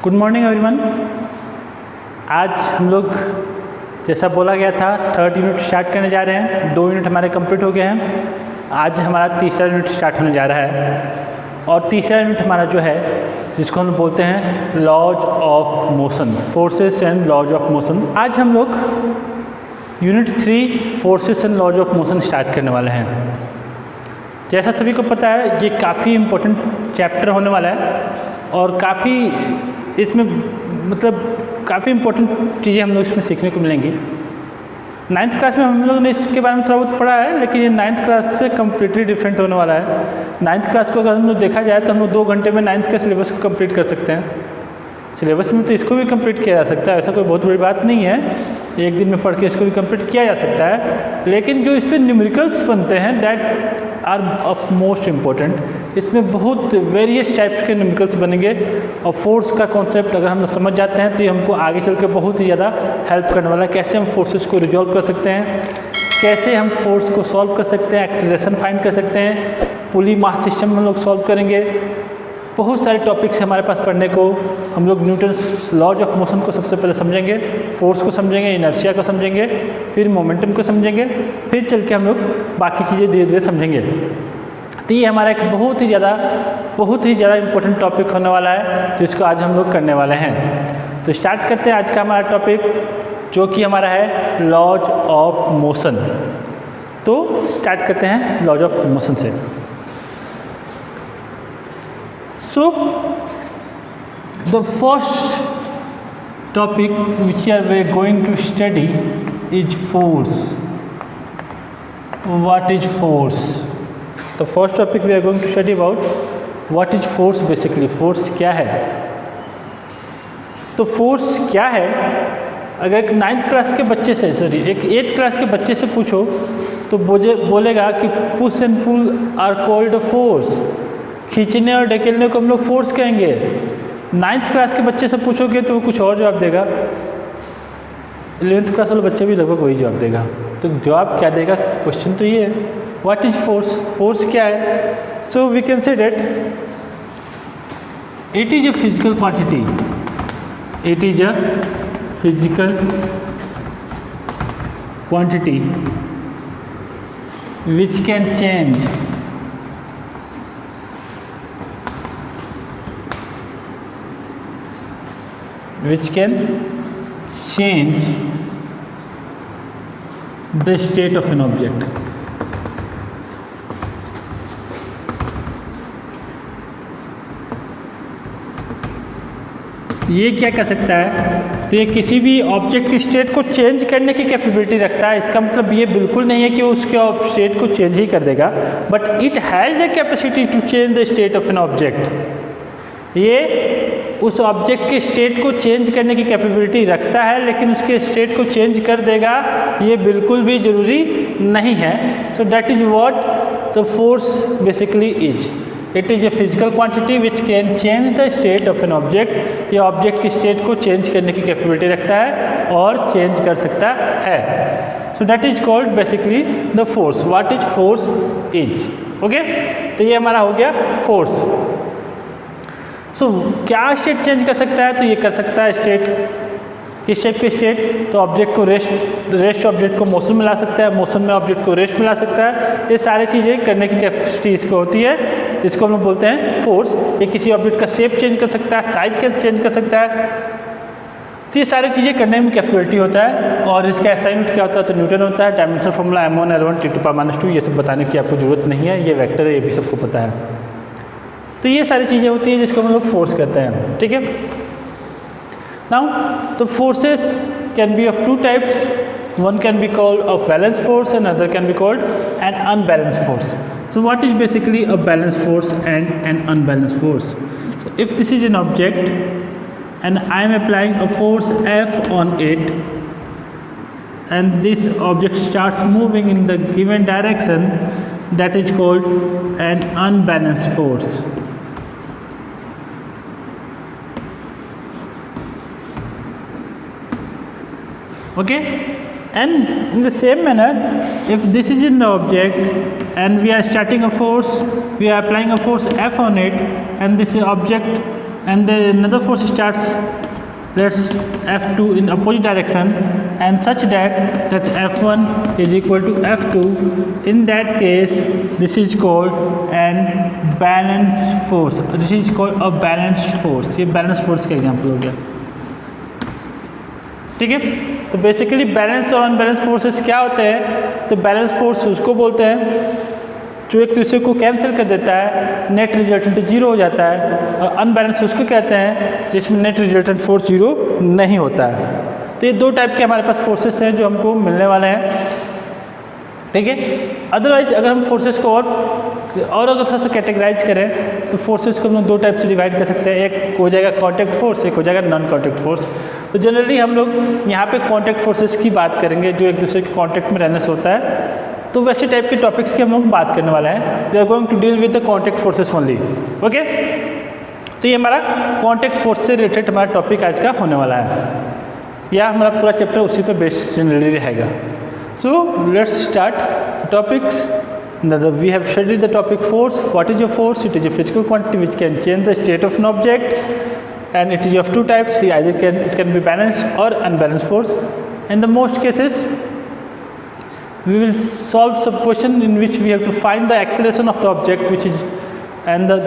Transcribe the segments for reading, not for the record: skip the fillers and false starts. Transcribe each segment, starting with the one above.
Good morning everyone. आज हम लोग जैसा बोला गया था थर्ड यूनिट स्टार्ट करने जा रहे हैं। 2 यूनिट हमारे कंप्लीट हो गए हैं। आज हमारा तीसरा यूनिट स्टार्ट होने जा रहा है और तीसरा यूनिट हमारा जो है जिसको हम बोलते हैं laws of motion, forces and laws of motion. आज हम लोग unit 3 forces and laws of motion start करने वाले हैं। जैसा सभी को पता है ये काफ़ी इम्पोर्टेंट चैप्टर होने वाला है और काफ़ी इसमें काफ़ी इम्पोर्टेंट चीज़ें हम लोग इसमें सीखने को मिलेंगी। 9th क्लास में हम लोग ने इसके बारे में थोड़ा बहुत पढ़ा है, लेकिन ये 9th क्लास से कम्प्लीटली डिफरेंट होने वाला है। 9th क्लास को अगर हम लोग देखा जाए तो हम लोग 2 घंटे में 9th के सिलेबस को कंप्लीट कर सकते हैं। सिलेबस में तो इसको भी कंप्लीट किया जा सकता है, ऐसा कोई बहुत बड़ी बात नहीं है। एक दिन में पढ़ के इसको भी कंप्लीट किया जा सकता है, लेकिन जो इस पर न्यूमेरिकल्स बनते हैं that are of most important. इसमें बहुत वेरियस टाइप्स के न्यूमेरिकल्स बनेंगे और फोर्स का कॉन्सेप्ट अगर हम समझ जाते हैं तो ये हमको आगे चल के बहुत ही ज़्यादा हेल्प करने वाला है। कैसे हम फोर्सेस को रिजॉल्व कर सकते हैं, कैसे हम फोर्स को सॉल्व कर सकते हैं, एक्सेलरेशन फाइंड कर सकते हैं, पुली मास सिस्टम हम लोग सॉल्व करेंगे। बहुत सारे टॉपिक्स हमारे पास पढ़ने को। हम लोग न्यूटन्स लॉज ऑफ मोशन को सबसे पहले समझेंगे, फोर्स को समझेंगे, इनर्शिया को समझेंगे, फिर मोमेंटम को समझेंगे, फिर चल के हम लोग बाकी चीज़ें धीरे धीरे समझेंगे। तो ये हमारा एक बहुत ही ज़्यादा इम्पोर्टेंट टॉपिक होने वाला है जिसको आज हम लोग करने वाले हैं। तो स्टार्ट करते हैं आज का हमारा टॉपिक, जो कि हमारा है लॉज ऑफ मोशन। तो स्टार्ट करते हैं लॉज ऑफ मोशन से। So, the first topic which we are going to study is force. What is force? The first topic we are going to study about what is force basically. Force क्या है? तो force क्या है? अगर एक 9th class के बच्चे से एक 8th क्लास के बच्चे से पूछो तो बोलेगा कि push and pull are called force. खींचने और ढकेलने को हम लोग फोर्स कहेंगे। 9th क्लास के बच्चे से पूछोगे तो वो कुछ और जवाब देगा। 11th क्लास वाले बच्चे भी लगभग वही जवाब देगा। तो जवाब क्या देगा? क्वेश्चन तो ये है, व्हाट इज फोर्स? फोर्स क्या है? So we can say that it is a physical quantity. It is a physical quantity which can change which can change the state of an object. ये क्या कर सकता है? तो ये किसी भी ऑब्जेक्ट की स्टेट को चेंज करने की कैपेबिलिटी रखता है। इसका मतलब ये बिल्कुल नहीं है कि वो उसके स्टेट को चेंज ही कर देगा, but it has the capacity to change the state of an object. ये उस ऑब्जेक्ट के स्टेट को चेंज करने की कैपेबिलिटी रखता है, लेकिन उसके स्टेट को चेंज कर देगा ये बिल्कुल भी ज़रूरी नहीं है। So that is what the force basically is. It is a physical quantity which can change the state of an object. ये ऑब्जेक्ट के स्टेट को चेंज करने की कैपेबिलिटी रखता है और चेंज कर सकता है। So that is called basically the force. What is force is. Okay, तो ये हमारा हो गया फोर्स। सो क्या स्टेट चेंज कर सकता है? तो ये कर सकता है स्टेट, किस टाइप के स्टेट? तो ऑब्जेक्ट को रेस्ट ऑब्जेक्ट को मोशन में ला सकता है, मोशन में ऑब्जेक्ट को रेस्ट में ला सकता है। ये सारी चीज़ें करने की कैपेसिटी इसको होती है, जिसको हम लोग बोलते हैं फोर्स। ये किसी ऑब्जेक्ट का शेप चेंज कर सकता है, साइज चेंज कर सकता है। तो ये सारी चीज़ें करने में कैपेबिलिटी होता है। और इसका एसआई यूनिट क्या होता है? तो न्यूटन होता है। Dimensional formula m1 L1 T2 ये सब बताने की आपको ज़रूरत नहीं है, ये वेक्टर है, ये भी सबको पता है। तो ये सारी चीज़ें होती हैं जिसको हम लोग फोर्स कहते हैं। ठीक है, नाउ तो forces can be of 2 types. One can be called a balance force and other can be called an unbalance force. So what is basically a balance force and an unbalance force? So if this is an object and I am applying a force F on it and this object starts moving in the given direction, that is called an unbalanced force. Okay, and in the same manner, if this is in the object and we are starting a force, we are applying a force F on it, and this object and then another force starts, let's F2 in opposite direction, and such that F1 is equal to F2. In that case, this is called an balanced force. This is called a balanced force. ये balanced force का example हो गया, ठीक है। तो basically balance और unbalance forces क्या होते हैं? तो बैलेंस फोर्स उसको बोलते हैं जो एक दूसरे को कैंसिल कर देता है, नेट रिजल्टेंट जीरो हो जाता है, और अनबैलेंस उसको कहते हैं जिसमें नेट रिजल्टेंट फोर्स जीरो नहीं होता है। तो ये दो टाइप के हमारे पास फोर्सेस हैं जो हमको मिलने वाले हैं, ठीक है। अदरवाइज अगर हम फोर्सेस को और अगर थोड़ा सा कैटेगराइज करें तो फोर्सेस को हम लोग दो टाइप से डिवाइड कर सकते हैं। एक हो जाएगा कॉन्टैक्ट फोर्स, एक हो जाएगा नॉन कॉन्टैक्ट फोर्स। तो जनरली हम लोग यहाँ पे कॉन्टैक्ट फोर्सेस की बात करेंगे जो एक दूसरे के कॉन्टैक्ट में रहने से होता है। तो वैसे टाइप के टॉपिक्स की हम लोग बात करने वाले हैं। We are going to deal with the contact forces only, okay. तो ये हमारा कॉन्टैक्ट फोर्स से रिलेटेड हमारा टॉपिक आज का होने वाला है, या हमारा पूरा चैप्टर उसी पर बेस्ड जनरली रहेगा। So let's start the topics. We have studied the topic force. What is a force? It is a physical quantity which can change the state of an object, and it is of two types. Either it can be balanced or unbalanced force. In the most cases, we will solve some question in which we have to find the acceleration of the object, which is and the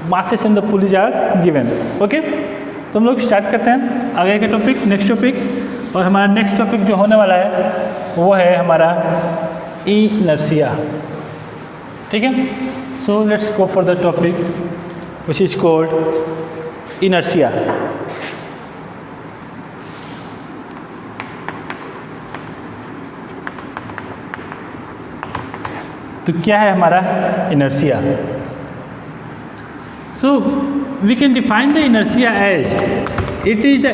masses and the pulleys are given. Okay? तो हम लोग start करते हैं आगे का topic, next topic. और हमारा next topic जो होने वाला है वो है हमारा इनर्शिया, ठीक है। So let's go for the topic which is called inertia. तो क्या है हमारा inertia? So we can define the inertia as it is the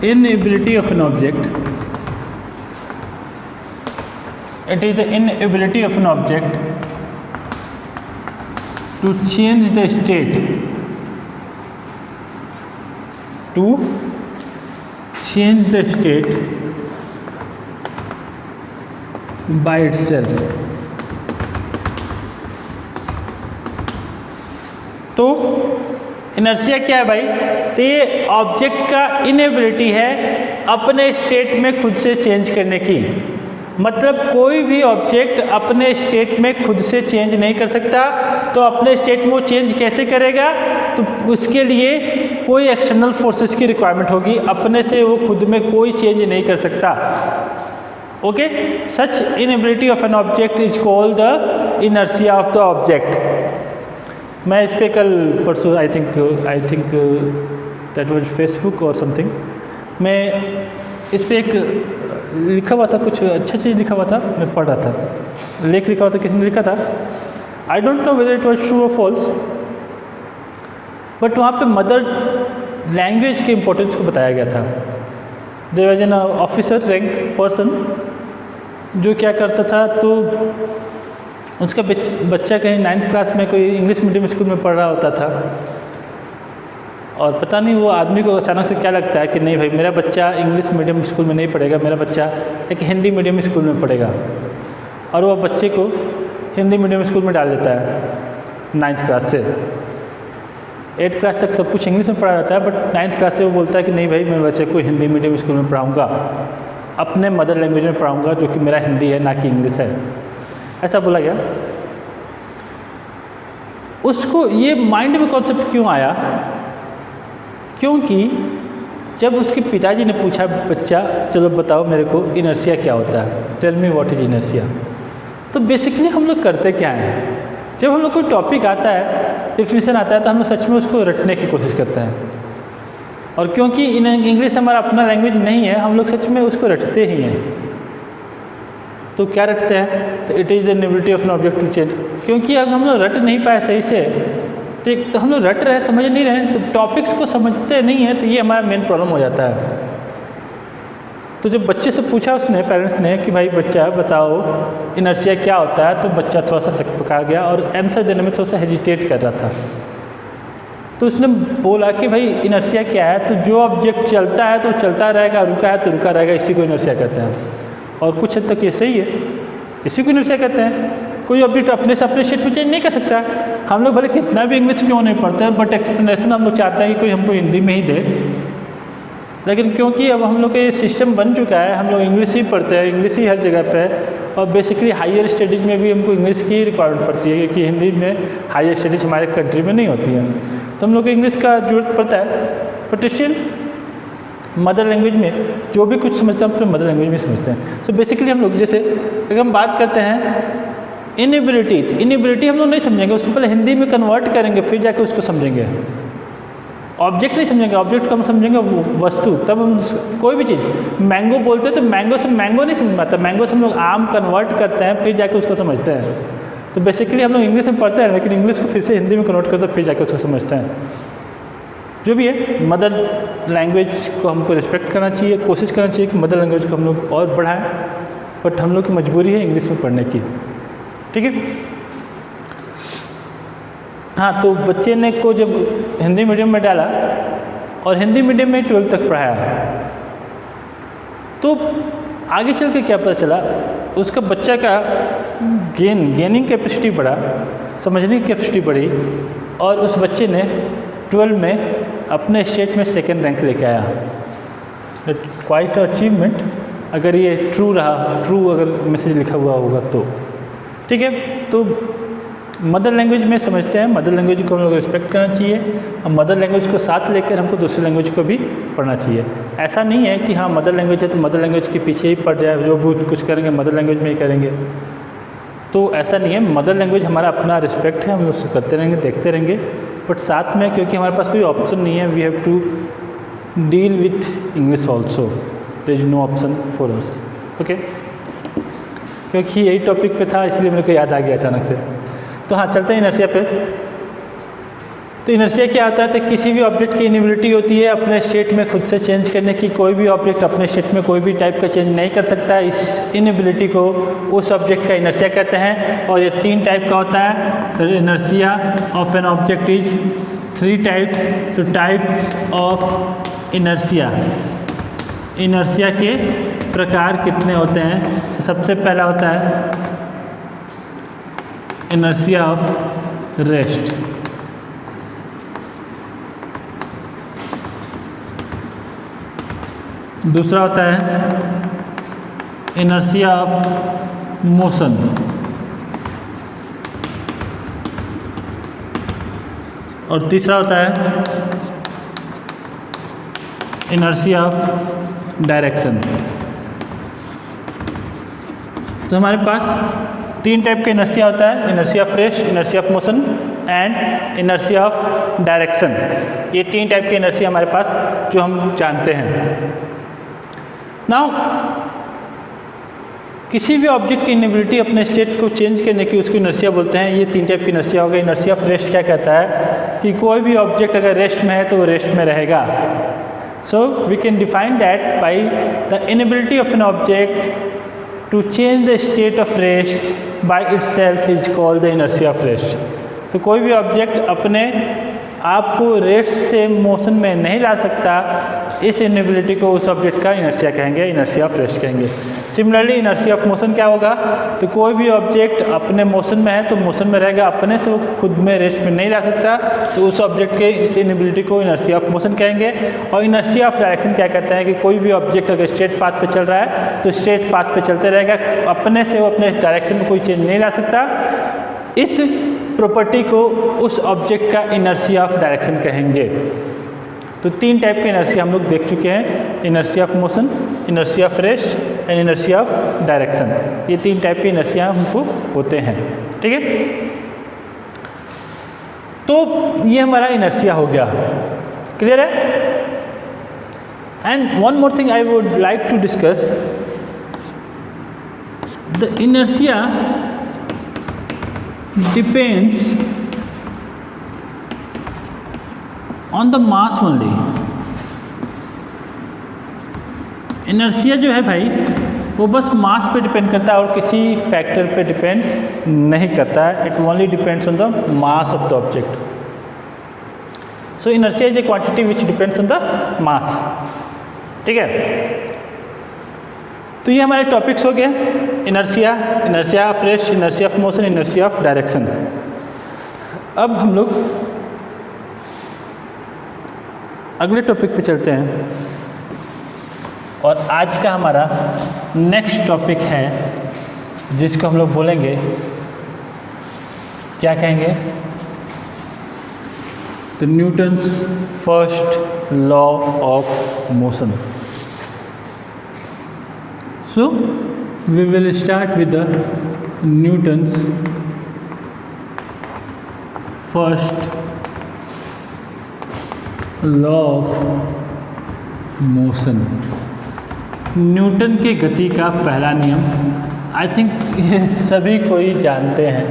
inability of an object. It is the inability of an object to change the state, by itself. तो inertia क्या है भाई? तो ये ऑब्जेक्ट का इनेबिलिटी है अपने state में खुद से चेंज करने की। मतलब कोई भी ऑब्जेक्ट अपने स्टेट में खुद से चेंज नहीं कर सकता। तो अपने स्टेट में वो चेंज कैसे करेगा? तो उसके लिए कोई एक्सटर्नल फोर्सेस की रिक्वायरमेंट होगी, अपने से वो खुद में कोई चेंज नहीं कर सकता। Okay, such inability of an object is called the inertia of the object. मैं इस पर कल परसों I think that was Facebook और समथिंग, मैं इस पर एक लिखा हुआ था, कुछ अच्छा चीज़ लिखा हुआ था, मैं पढ़ रहा था, लेख लिखा हुआ था, किसी ने लिखा था, I don't know whether it was true और फॉल्स, बट वहाँ पे मदर लैंग्वेज के इम्पोर्टेंस को बताया गया था। There was an officer rank person जो क्या करता था, तो उसका बच्चा कहीं 9th क्लास में कोई इंग्लिश मीडियम स्कूल में पढ़ रहा होता था, और पता नहीं वो आदमी को अचानक से क्या लगता है कि नहीं भाई मेरा बच्चा इंग्लिश मीडियम स्कूल में नहीं पढ़ेगा, मेरा बच्चा एक हिंदी मीडियम स्कूल में पढ़ेगा, और वो बच्चे को हिंदी मीडियम स्कूल में डाल देता है 9th क्लास से। 8th क्लास तक सब कुछ इंग्लिश में पढ़ा जाता है, बट 9th क्लास से वो बोलता है कि नहीं भाई मैं बच्चे को हिंदी मीडियम स्कूल में पढ़ाऊँगा, अपने मदर लैंग्वेज में पढ़ाऊँगा जो कि मेरा हिंदी है ना कि इंग्लिश है, ऐसा बोला गया। उसको ये माइंड में कॉन्सेप्ट क्यों आया? क्योंकि जब उसके पिताजी ने पूछा बच्चा चलो बताओ मेरे को इनर्शिया क्या होता है, tell me what is inertia. तो बेसिकली हम लोग करते क्या हैं, जब हम लोग कोई टॉपिक आता है, डिफिनेशन आता है, तो हम लोग सच में उसको रटने की कोशिश करते हैं, और क्योंकि इंग्लिश हमारा अपना लैंग्वेज नहीं है, हम लोग सच में उसको रटते ही हैं। तो क्या रटते हैं? तो it is the inability of an object to change. क्योंकि अगर हम लोग रट नहीं पाए सही से, तो हम लोग रट रहे हैं, समझ नहीं रहे हैं, तो टॉपिक्स को समझते नहीं हैं, तो ये हमारा मेन प्रॉब्लम हो जाता है। तो जब बच्चे से पूछा उसने, पेरेंट्स ने, कि भाई बच्चा बताओ इनर्शिया क्या होता है, तो बच्चा थोड़ा सा सकपका गया और आंसर देने में थोड़ा सा हेजिटेट कर रहा था। तो उसने बोला कि भाई इनर्शिया क्या है? तो जो ऑब्जेक्ट चलता है तो चलता रहेगा, रुका है तो रुका रहेगा, इसी को इनर्शिया कहते हैं। और कुछ हद तक ये सही है, इसी को इनर्शिया कहते हैं। कोई ऑब्जेक्ट अपने से अपने स्टेट में चेंज नहीं कर सकता। हम लोग भले कितना भी इंग्लिश क्यों नहीं पढ़ते हैं, बट एक्सप्लेनेशन हम लोग चाहते हैं कि कोई हमको हिंदी में ही दे। लेकिन क्योंकि अब हम लोग का ये सिस्टम बन चुका है, हम लोग इंग्लिश ही पढ़ते हैं, इंग्लिश ही हर जगह पे है, और बेसिकली हायर स्टडीज़ में भी हमको इंग्लिश की रिक्वायरमेंट पड़ती है, क्योंकि हिंदी में हायर स्टडीज़ हमारे कंट्री में नहीं होती है, तो हम लोग को इंग्लिश का जरूरत पड़ता है। बट स्टिल मदर लैंग्वेज में जो भी कुछ समझते हैं, अपने मदर लैंग्वेज में समझते हैं। सो बेसिकली हम लोग जैसे अगर हम बात करते हैं इनएबिलिटी, तो इनएबिलिटी हम लोग नहीं समझेंगे, उसको पहले हिंदी में कन्वर्ट करेंगे, फिर जाके उसको समझेंगे। ऑब्जेक्ट नहीं समझेंगे, ऑब्जेक्ट को हम समझेंगे वस्तु, तब हम कोई भी चीज़, मैंगो बोलते हैं तो मैंगो से मैंगो नहीं समझ पाता, मैंगो से हम लोग आम कन्वर्ट करते हैं, फिर जाके उसको समझते हैं। तो बेसिकली हम लोग इंग्लिश में पढ़ते हैं, लेकिन इंग्लिश को फिर से हिंदी में कन्वर्ट करते हैं, फिर जाके उसको समझते हैं। जो भी है, मदर लैंग्वेज को हमको रिस्पेक्ट करना चाहिए, कोशिश करना चाहिए कि मदर लैंग्वेज को हम लोग और बढ़ाएं, बट हम लोग की मजबूरी है इंग्लिश में पढ़ने की। ठीक है। हाँ, तो बच्चे ने को जब हिंदी मीडियम में डाला और हिंदी मीडियम में 12th तक पढ़ाया, तो आगे चल के क्या पता चला, उसका बच्चा का गेनिंग कैपेसिटी बढ़ा, समझने की कैपेसिटी बढ़ी, और उस बच्चे ने 12 में अपने स्टेट में 2nd रैंक लेके आया। क्वाइट अचीवमेंट, अगर ये ट्रू रहा, ट्रू अगर मैसेज लिखा हुआ होगा तो। ठीक है। तो मदर लैंग्वेज में समझते हैं, मदर लैंग्वेज को हम लोग रिस्पेक्ट करना चाहिए, और मदर लैंग्वेज को साथ लेकर हमको दूसरी लैंग्वेज को भी पढ़ना चाहिए। ऐसा नहीं है कि हाँ मदर लैंग्वेज है तो मदर लैंग्वेज के पीछे ही पड़ जाए, जो भी कुछ करेंगे मदर लैंग्वेज में ही करेंगे, तो ऐसा नहीं है। मदर लैंग्वेज हमारा अपना रिस्पेक्ट है, हम उसको करते रहेंगे, देखते रहेंगे, बट साथ में क्योंकि हमारे पास कोई ऑप्शन नहीं है, we have to deal with English also, there is no option for us. Okay, क्योंकि यही टॉपिक पे था इसलिए मेरे को याद आ गया अचानक से। तो हाँ, चलते हैं इनर्शिया पे। तो इनर्शिया क्या होता है, तो किसी भी ऑब्जेक्ट की इनेबिलिटी होती है अपने स्टेट में खुद से चेंज करने की। कोई भी ऑब्जेक्ट अपने स्टेट में कोई भी टाइप का चेंज नहीं कर सकता, इस इनेबिलिटी को उस ऑब्जेक्ट का इनर्शिया कहते हैं। और ये 3 टाइप का होता है। तो inertia of an object is 3 types. So types of inertia, inertia के प्रकार कितने होते हैं। सबसे पहला होता है इनर्शिया ऑफ रेस्ट। दूसरा होता है इनर्शिया ऑफ मोशन। और तीसरा होता है इनर्शिया ऑफ डायरेक्शन। तो हमारे पास 3 टाइप का इनर्शिया होता है, inertia of rest, inertia of motion and inertia of direction. ये 3 टाइप के इनर्शिया हमारे पास जो हम जानते हैं। नाउ किसी भी ऑब्जेक्ट की इनेबिलिटी अपने स्टेट को चेंज करने की उसको इनर्शिया बोलते हैं। ये 3 टाइप की इनर्शिया हो गई। इनर्शिया ऑफ रेस्ट क्या कहता है कि कोई भी ऑब्जेक्ट अगर रेस्ट में है तो वो रेस्ट में रहेगा। So we can define that by the inability of an object to change the state of rest by itself is called the inertia of rest। तो कोई भी ऑब्जेक्ट अपने आप को रेस्ट से मोशन में नहीं ला सकता, इस इनेबिलिटी को उस ऑब्जेक्ट का इनर्शिया कहेंगे, इनर्शिया ऑफ रेस्ट कहेंगे। सिमिलरली इनर्शिया ऑफ मोशन क्या होगा, तो कोई भी ऑब्जेक्ट अपने मोशन में है तो मोशन में रहेगा, अपने से वो खुद में रेस्ट में नहीं ला सकता, तो उस ऑब्जेक्ट के इस इनेबिलिटी को इनर्शिया ऑफ मोशन कहेंगे। और इनर्शिया ऑफ डायरेक्शन क्या कहते हैं कि कोई भी ऑब्जेक्ट अगर स्ट्रेट पाथ पे चल रहा है तो स्ट्रेट पाथ पे चलते रहेगा, अपने से वो अपने डायरेक्शन में कोई चेंज नहीं ला सकता। इस प्रॉपर्टी को उस ऑब्जेक्ट का इनर्शिया ऑफ डायरेक्शन कहेंगे। तो 3 टाइप के इनर्शिया हम लोग देख चुके हैं, inertia of motion, inertia of rest and inertia of direction. ये 3 टाइप के इनर्शिया हमको होते हैं। ठीक है, तो ये हमारा इनर्शिया हो गया। क्लियर है। And one more thing I would like to discuss, the inertia depends on the mass only। Inertia जो है भाई वो बस मास पे डिपेंड करता है और किसी फैक्टर पे डिपेंड नहीं करता है। It only depends on the mass of the object. So inertia is a quantity which depends on the mass. ठीक है, तो ये हमारे टॉपिक्स हो गए। Inertia, inertia of rest, inertia of motion, inertia of direction. अब हम लोग अगले टॉपिक पे चलते हैं और आज का हमारा नेक्स्ट टॉपिक है जिसको हम लोग बोलेंगे, क्या कहेंगे, the Newton's first law of motion. So we will start with the Newton's first law of motion। Newton के गति का पहला नियम, आई थिंक ये सभी कोई जानते हैं,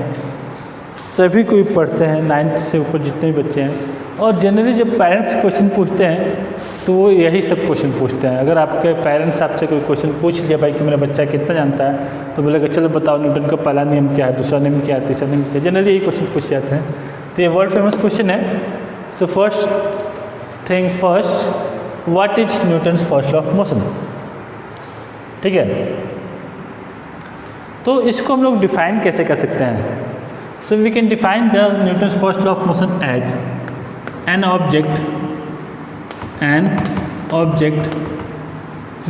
सभी कोई पढ़ते हैं, 9th से ऊपर जितने भी बच्चे हैं। और जनरली जब पेरेंट्स क्वेश्चन पूछते हैं तो वो यही सब क्वेश्चन पूछते हैं। अगर आपके पेरेंट्स आपसे कोई क्वेश्चन पूछ लिया भाई कि मेरा बच्चा कितना जानता है, तो बोलेगा चलो बताओ न्यूटन का पहला नियम क्या है, दूसरा नियम क्या है, तीसरा नियम क्या है, जनरली यही क्वेश्चन पूछ जाते हैं। तो ये वर्ल्ड फेमस क्वेश्चन है। So first thing first, what is Newton's first law of motion. ठीक है, तो इसको हम लोग डिफाइन कैसे कर सकते हैं। So we can define the Newton's first law of motion as an object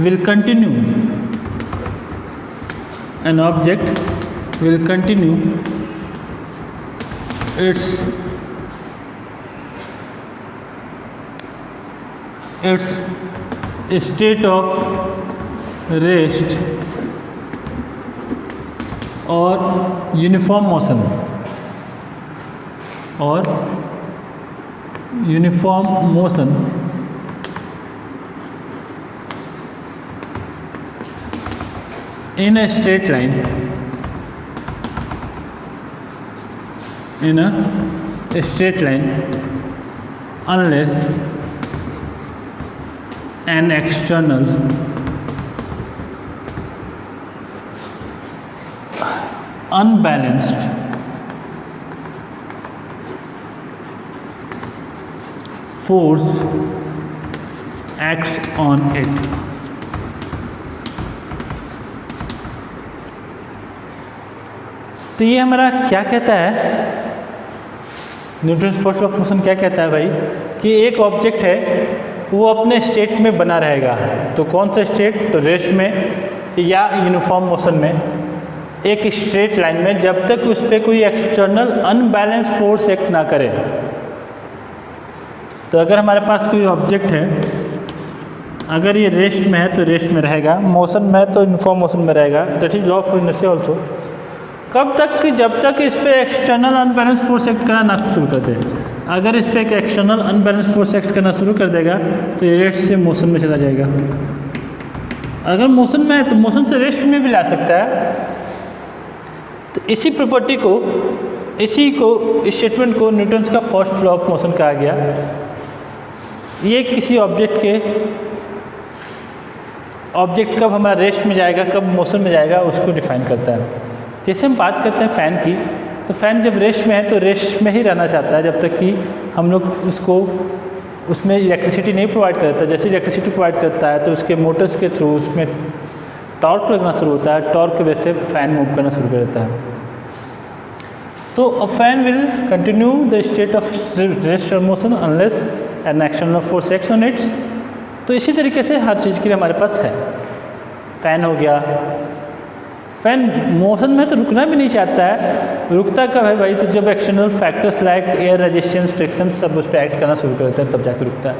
will continue its state of rest or uniform motion in a straight line unless an external unbalanced force acts on it। तो ये हमारा क्या कहता है, Newton's first law of motion क्या कहता है भाई, कि एक ऑब्जेक्ट है वो अपने स्टेट में बना रहेगा। तो कौन सा स्टेट, तो रेस्ट में या यूनिफॉर्म मोशन में, एक स्ट्रेट लाइन में, जब तक उस पर कोई एक्सटर्नल अनबैलेंस फोर्स एक्ट ना करे। तो अगर हमारे पास कोई ऑब्जेक्ट है, अगर ये रेस्ट में है तो रेस्ट में रहेगा, मोशन में है तो यूनिफॉर्म मोशन में रहेगा। That is law of inertia also. कब तक, जब तक इस पर एक्सटर्नल अनबैलेंस फोर्स एक्ट करना ना शुरू कर दे। अगर इस पर एक एक्सटर्नल अनबैलेंस फोर्स एक्ट करना शुरू कर देगा तो ये रेस्ट से मोशन में चला जाएगा। अगर मोशन में है तो मोशन से रेस्ट में भी ला सकता है। तो इसी प्रॉपर्टी को, इस स्टेटमेंट को न्यूटन्स का फर्स्ट लॉ ऑफ मोशन कहा गया। ये किसी ऑब्जेक्ट कब हमारा रेस्ट में जाएगा, कब मोशन में जाएगा, उसको डिफाइन करता है। जैसे हम बात करते हैं फ़ैन की, तो फ़ैन जब रेस्ट में है तो रेस्ट में ही रहना चाहता है जब तक कि हम लोग उसमें इलेक्ट्रिसिटी नहीं प्रोवाइड करता। जैसे इलेक्ट्रिसिटी प्रोवाइड करता है तो उसके मोटर्स के थ्रू उसमें टॉर्क लगना शुरू होता है, टॉर्क की वजह से फ़ैन मूव करना शुरू कर देता है। तो a fan will continue the state of rest और motion unless an external force acts on its. तो इसी तरीके से हर चीज़ के लिए हमारे पास है। फ़ैन हो गया, फ़ैन मोशन में तो रुकना भी नहीं चाहता है। रुकता कब है भाई, तो जब external factors like air resistance, friction सब उस पर एक्ट करना शुरू कर देते हैं, तब जाकर रुकता है।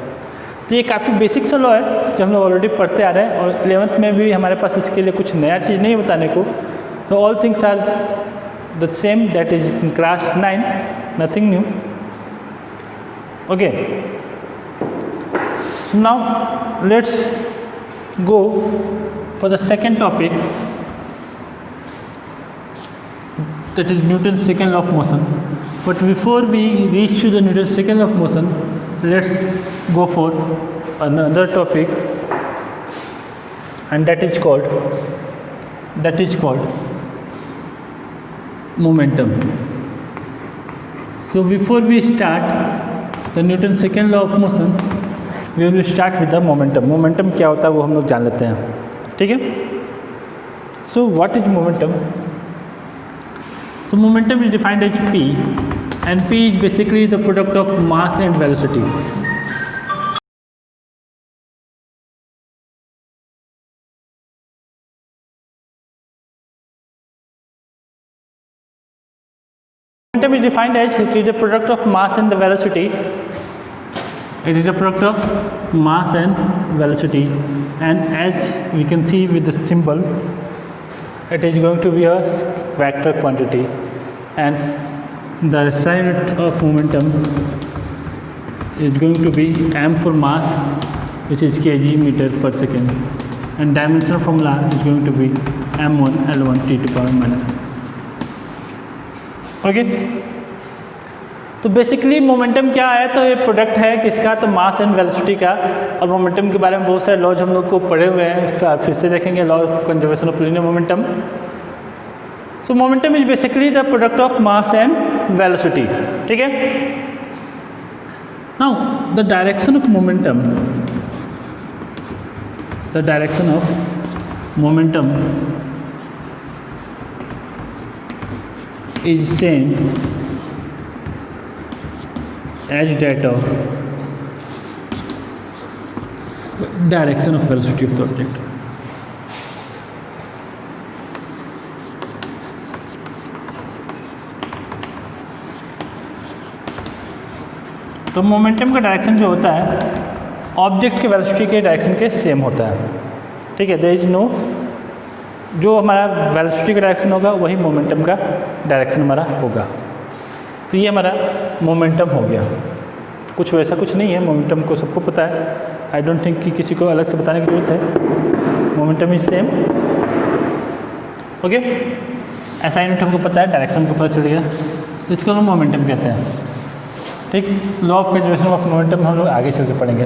तो ये काफ़ी बेसिक सा लॉ है जो हम लोग ऑलरेडी पढ़ते आ रहे हैं, और 11th में भी हमारे पास इसके लिए कुछ नया चीज़ नहीं बताने को। तो all things are the same that is in class 9, nothing new. Okay, now let's go for the second topic, that is Newton's second law of motion. But before we reach to the Newton's second law of motion, let's go for another topic, and that is called momentum. So before we start the Newton's second law of motion, we will start with the momentum. Momentum क्या होता है वो हम लोग जान लेते हैं, ठीक है। So what is momentum? So momentum is defined as P, and P is basically the product of mass and velocity. Momentum is defined as it is the product of mass and the velocity. It is the product of mass and velocity, and as we can see with the symbol, it is going to be a vector quantity, and the SI unit of momentum is going to be m for mass, which is kg meter per second, and dimensional formula is going to be m1 L1 t to power minus 1. Okay, तो basically momentum क्या है, तो ये product है किसका, तो mass and velocity का। और मोमेंटम के बारे में बहुत सारे लॉज हम लोग को पढ़े हुए हैं, फिर से देखेंगे law of conservation of linear momentum. So momentum is basically the product of mass and velocity, ठीक है। Now the direction of momentum, the direction of momentum is same as that of direction of velocity of the object. तो momentum का direction जो होता है object के velocity के direction के सेम होता है, ठीक है। देयर इज नो, जो हमारा वेलोसिटी का डायरेक्शन होगा वही मोमेंटम का डायरेक्शन हमारा होगा। तो ये हमारा मोमेंटम हो गया। कुछ वैसा कुछ नहीं है, मोमेंटम को सबको पता है। आई डोंट थिंक कि किसी को अलग से बताने की जरूरत है। Momentum is same, okay. ऐसा यूनिट हमको पता है, डायरेक्शन को पता चल गया, तो इसको हम मोमेंटम कहते हैं, ठीक। Law of conservation of momentum हम लोग आगे चल के पढ़ेंगे,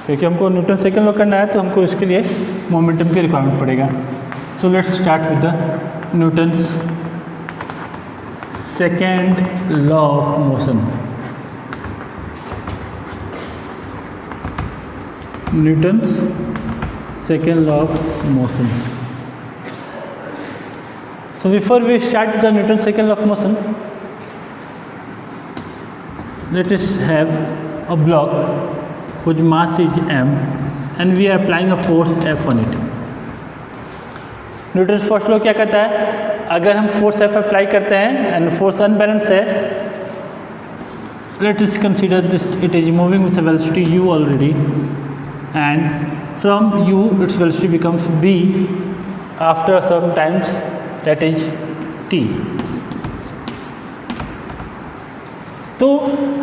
क्योंकि हमको न्यूटन सेकंड लॉ करना है, तो हमको इसके लिए मोमेंटम की रिक्वायरमेंट पड़ेगा। So let's start with the Newton's second law of motion. Newton's second law of motion. So before we start the Newton second law of motion, let us have a block whose mass is m and we are applying a force F on it. Newton first law क्या कहता है, अगर हम force F apply करते हैं and force unbalance है, let us consider this, it is moving with a velocity u already, and from u its velocity becomes b after some times, that is t. तो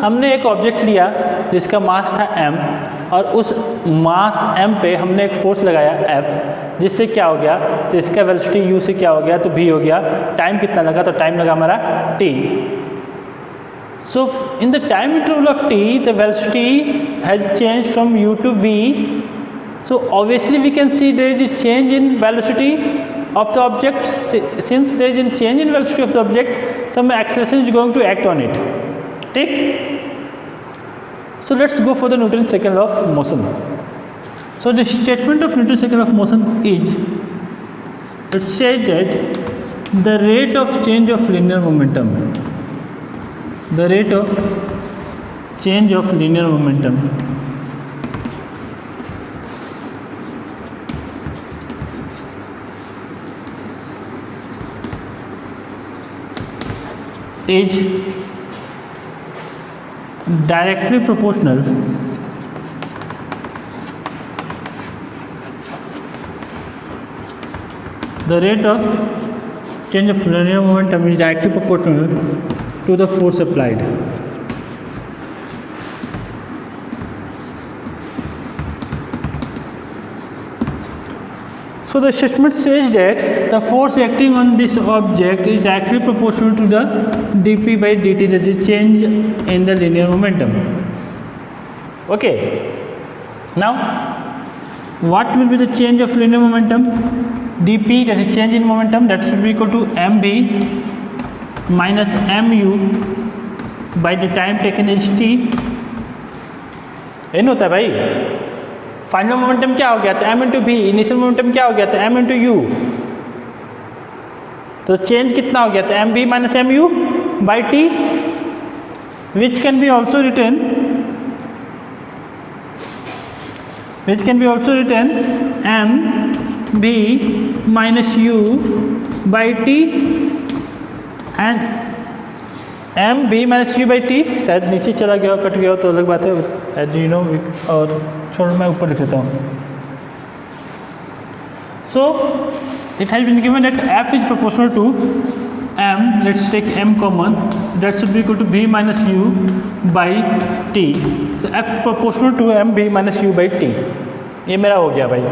हमने एक object लिया जिसका मास था m, और उस मास m पे हमने एक फोर्स लगाया F, जिससे क्या हो गया, तो इसका वेलोसिटी u से क्या हो गया, तो v हो गया। टाइम कितना लगा, तो टाइम लगा हमारा t। So in the time interval of t the velocity has change from u to v। So obviously we can see there is change in velocity of the object. Since there is a change in velocity of the object, some acceleration is going to act on it, ठीक। So let's go for the Newton's second law of motion. So the statement of Newton's second law of motion is, it says that the rate of change of linear momentum, the rate of change of linear momentum is directly proportional the rate of change of linear momentum is directly proportional to the force applied. So the statement says that the force acting on this object is directly proportional to the dp by dt, that is change in the linear momentum. Okay. Now, what will be the change of linear momentum? dp, that is change in momentum, that should be equal to mb minus mu by the time taken is t। इन होता है भाई, final momentum क्या हो गया था m into भी, initial momentum क्या हो गया था m इंटू यू, तो चेंज कितना हो गया था m v minus m u by t, which can be also written m v minus u by t and m v minus u by t, शायद नीचे चला गया कट गया हो तो अलग बात है, एज यू नो, और छोड़ मैं ऊपर लिख देता हूँ. So it has been given that f is proportional to m, let's take m common, that should be equal to b minus u by t. So f proportional to m b minus u by t, ये मेरा हो गया भाई.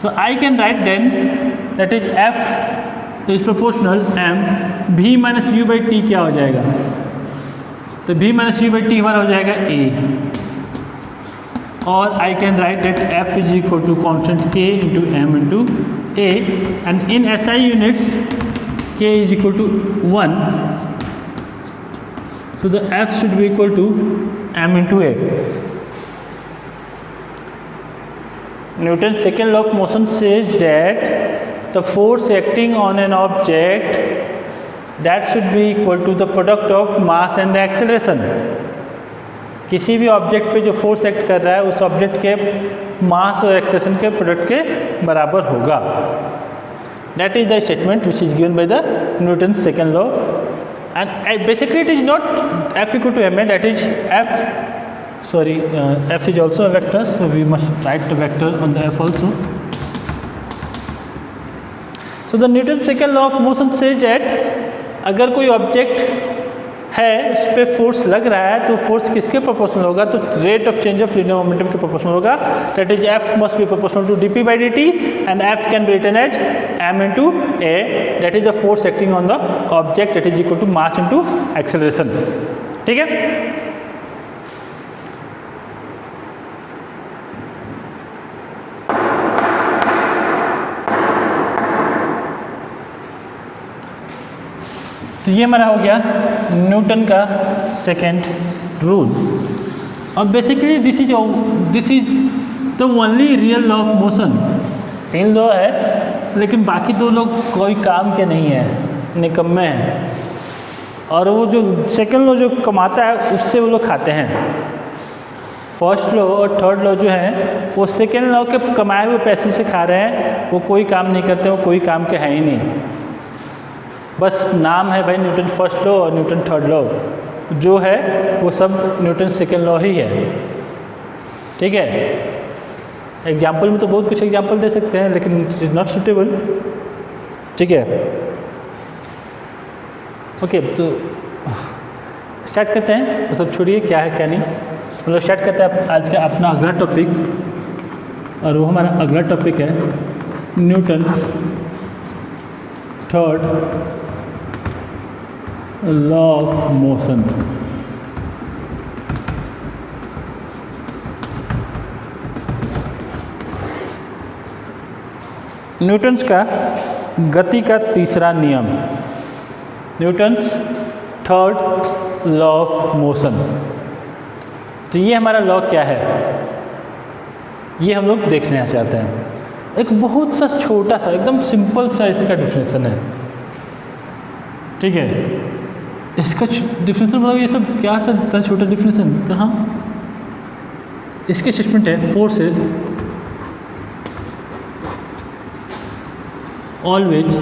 So I can write then that is f is proportional m b minus u by t क्या हो जाएगा, तो b minus u by t हमारा हो जाएगा a, और I can write that f is equal to constant k into m into a, and in SI units k is equal to 1, so the f should be equal to m into a. Newton's second law of motion says that the force acting on an object that should be equal to the product of mass and the acceleration. किसी भी object पे जो force act कर रहा है उस object के मास और एक्सेलेरेशन के प्रोडक्ट के बराबर होगा. That is the statement which is given by the Newton second law, and basically it is not F equal to M A, that is F is also a vector, so we must write the vector on the F also. So the Newton second law of motion says that अगर कोई object है उस पर force लग रहा है तो force किसके प्रोपोर्शनल होगा, तो rate of change of linear momentum के प्रोपोर्शनल होगा. That is F must be proportional to D P by D T, and F can be written as M into A, that is the force acting on the object, that is equal to mass into acceleration. ठीक है. तो ये हमारा हो गया Newton का second rule, और basically this is the only real law of motion. 3 law है लेकिन बाकी 2 लोग कोई काम के नहीं है, निकम्मे हैं, और वो जो सेकेंड लॉ जो कमाता है उससे वो लोग खाते हैं. फर्स्ट लॉ और थर्ड लॉ जो है वो सेकेंड लॉ के कमाए हुए पैसे से खा रहे हैं, वो कोई काम नहीं करते, वो कोई काम के है ही नहीं, बस नाम है भाई न्यूटन फर्स्ट लॉ और न्यूटन थर्ड लॉ, जो है वो सब न्यूटन सेकेंड लॉ ही है. ठीक है. एग्जाम्पल में तो बहुत कुछ एग्जाम्पल दे सकते हैं लेकिन इट इज़ नॉट सुटेबल. ठीक है. ओके, तो स्टार्ट करते हैं, वो सब छोड़िए क्या है क्या नहीं, मतलब स्टार्ट करते हैं आज का अपना अगला टॉपिक, और वो हमारा अगला टॉपिक है Newton third law of motion. Newton's का गति का तीसरा नियम, Newton's third law of motion. तो ये हमारा लॉ क्या है, ये हम लोग देखना चाहते हैं. एक बहुत सा छोटा सा एकदम सिंपल सा इसका डिफिनेशन है. ठीक है. इसका डिफिनेशन मतलब ये सब क्या था, इतना छोटा डिफिनेशन. तो हाँ, इसके स्टेटमेंट है forces always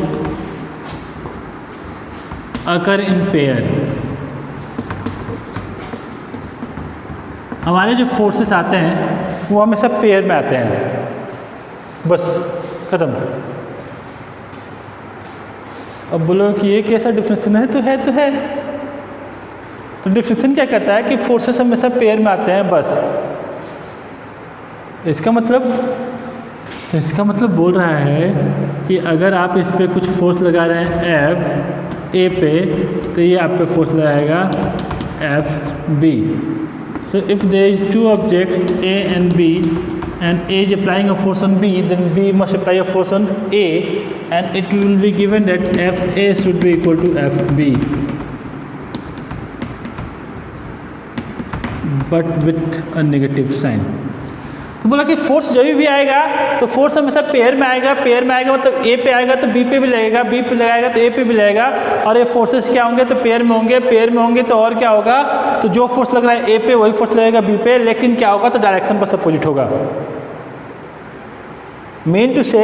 occur in pair. हमारे जो फोर्सेस आते हैं वो हमेशा पेयर में आते हैं, बस ख़त्म. अब बोलो कि ये कैसा डिफिनेशन है, तो है. तो डिफिनेशन क्या कहता है कि फोर्सेस हमेशा पेयर में आते हैं, बस. इसका मतलब बोल रहा है कि अगर आप इस पे कुछ फोर्स लगा रहे हैं एफ ए पे, तो ये आप पे फोर्स लगाएगा F B. So if there is 2 objects A and B, and A is applying a force on B, then B must apply a force on A, and it will be given that FA should be equal to FB, but with a negative sign. तो बोला कि force जब भी आएगा तो force हमेशा pair में आएगा, पेयर में आएगा मतलब ए पे आएगा तो बी पे भी लगेगा, बी पे लगाएगा तो ए पे भी लगेगा, और ये फोर्सेस क्या होंगे तो पेयर में होंगे, पेयर में होंगे तो और क्या होगा, तो जो फोर्स लग रहा है ए पे वही फोर्स लगेगा बी पे, लेकिन क्या होगा तो डायरेक्शन बस अपोजिट होगा। मेन टू से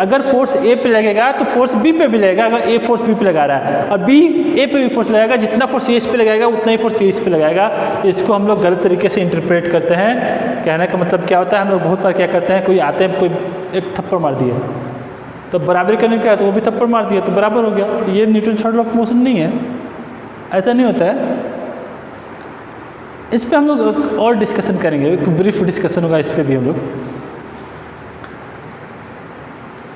अगर फोर्स ए पे लगेगा तो फोर्स बी पे भी लगेगा, अगर ए फोर्स बी पे लगा रहा है और बी ए पे भी फोर्स लगाएगा, जितना फोर्स ए इस पे लगाएगा उतना ही फोर्स ए इस पे लगाएगा। इसको हम लोग गलत तरीके से इंटरप्रेट करते हैं। कहने का मतलब क्या होता है, हम लोग बहुत बार क्या करते हैं, कोई आते हैं कोई एक थप्पड़ मार दिया तो बराबरी करने का तो वो भी थप्पड़ मार दिया तो बराबर हो गया, ये Newton third law of motion नहीं है, ऐसा नहीं होता है। इस पर हम लोग और डिस्कशन करेंगे, एक ब्रीफ डिस्कशन होगा इस पर भी हम लोग।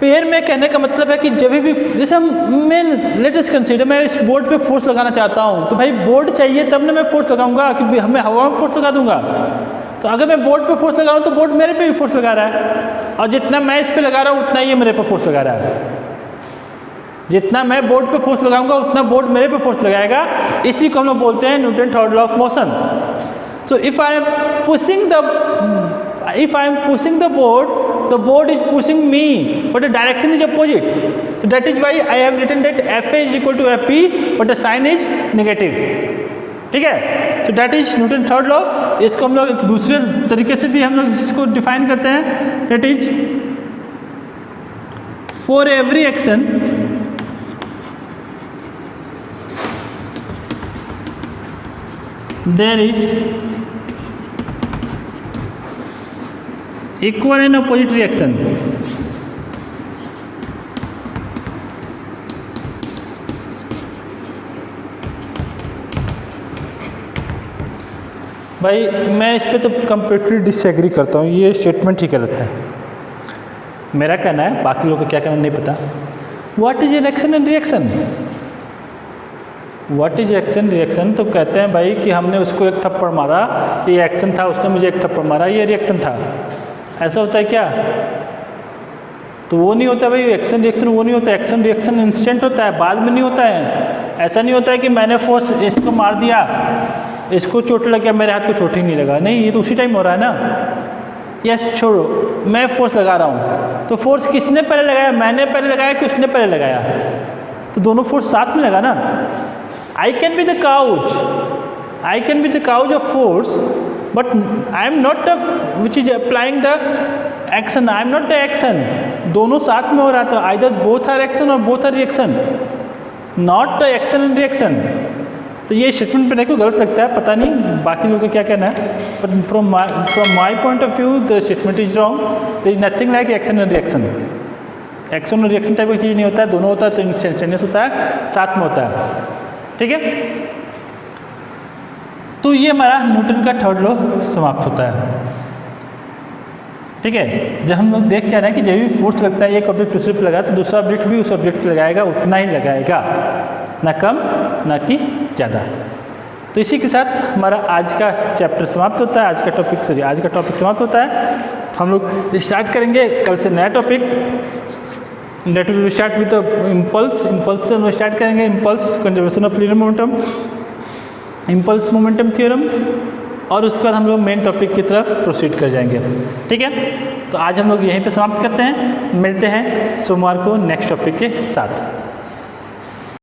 पेयर में कहने का मतलब है कि जब भी जैसे मैं लेटेस्ट कंसीडर मैं इस बोर्ड पे फोर्स लगाना चाहता हूँ तो भाई बोर्ड चाहिए तब ना मैं फोर्स लगाऊंगा कि हमें हवा में फोर्स लगा दूंगा। तो अगर मैं बोर्ड पे फोर्स लगा रहा हूँ तो बोर्ड मेरे पे भी फोर्स लगा रहा है, और जितना मैं इस पे लगा रहा हूँ उतना ये मेरे पे फोर्स लगा रहा है। जितना मैं बोर्ड पे फोर्स लगाऊंगा उतना बोर्ड मेरे पे फोर्स लगाएगा। इसी को हम लोग बोलते हैं Newton third law of motion. So if I am pushing the board is pushing me, but the direction is opposite. So that is why I have written that Fa is equal to Fp, but the sign is negative. ठीक है, so that is Newton third law। इसको हम लोग एक दूसरे तरीके से भी हम लोग इसको डिफाइन करते हैं, that is for every action there is equal and opposite reaction. भाई मैं इस पे तो कंप्लीटली डिसएग्री करता हूँ, ये स्टेटमेंट ही गलत है। मेरा कहना है, बाकी लोगों को क्या कहना नहीं पता। What is an action and reaction? What is action reaction? तो कहते हैं भाई कि हमने उसको एक थप्पड़ मारा, ये एक्शन था, उसने मुझे एक थप्पड़ मारा, ये रिएक्शन था। ऐसा होता है क्या? तो वो नहीं होता भाई, एक्शन रिएक्शन वो नहीं होता। एक्शन रिएक्शन इंस्टेंट होता है, बाद में नहीं होता है। ऐसा नहीं होता है कि मैंने फोर्स इसको मार दिया, इसको चोट लग गया, मेरे हाथ को चोट ही नहीं लगा। नहीं, ये तो उसी टाइम हो रहा है ना। यस छोड़ो, मैं फोर्स लगा रहा हूँ तो फोर्स किसने पहले लगाया? मैंने पहले लगाया कि उसने पहले लगाया? तो दोनों फोर्स साथ में लगा ना। I can be the couch of force, but I am not the which is applying the action, I am not the action। दोनों साथ में हो रहा था, either both are action or both are reaction, not the action and reaction। तो ये statement पे को गलत लगता है, पता नहीं बाकी लोगों को क्या कहना है, but from my point of view the statement is wrong। there is nothing like action and reaction। Action और रिएक्शन टाइप की चीज़ नहीं होता है, दोनों होता है तो इंस्टेंटेनियस होता है, साथ में होता है। ठीक है, तो ये हमारा न्यूटन का थर्ड लॉ समाप्त होता है। ठीक है, जब हम लोग देख क्या रहे हैं कि जब भी फोर्स लगता है एक ऑब्जेक्ट दूसरे पे लगा तो दूसरा ऑब्जेक्ट भी उस ऑब्जेक्ट पे लगाएगा, उतना ही लगाएगा, ना कम ना कि ज़्यादा। तो इसी के साथ हमारा आज का चैप्टर समाप्त होता है, आज का टॉपिक समाप्त होता है। हम लोग स्टार्ट करेंगे कल से नया topic, let will start with impulse से हम स्टार्ट करेंगे। Impulse, conservation of linear momentum, impulse momentum theorem, और उसके बाद हम लोग मेन टॉपिक की तरफ प्रोसीड कर जाएंगे। ठीक है, तो आज हम लोग यहीं पे समाप्त करते हैं, मिलते हैं सोमवार को नेक्स्ट टॉपिक के साथ।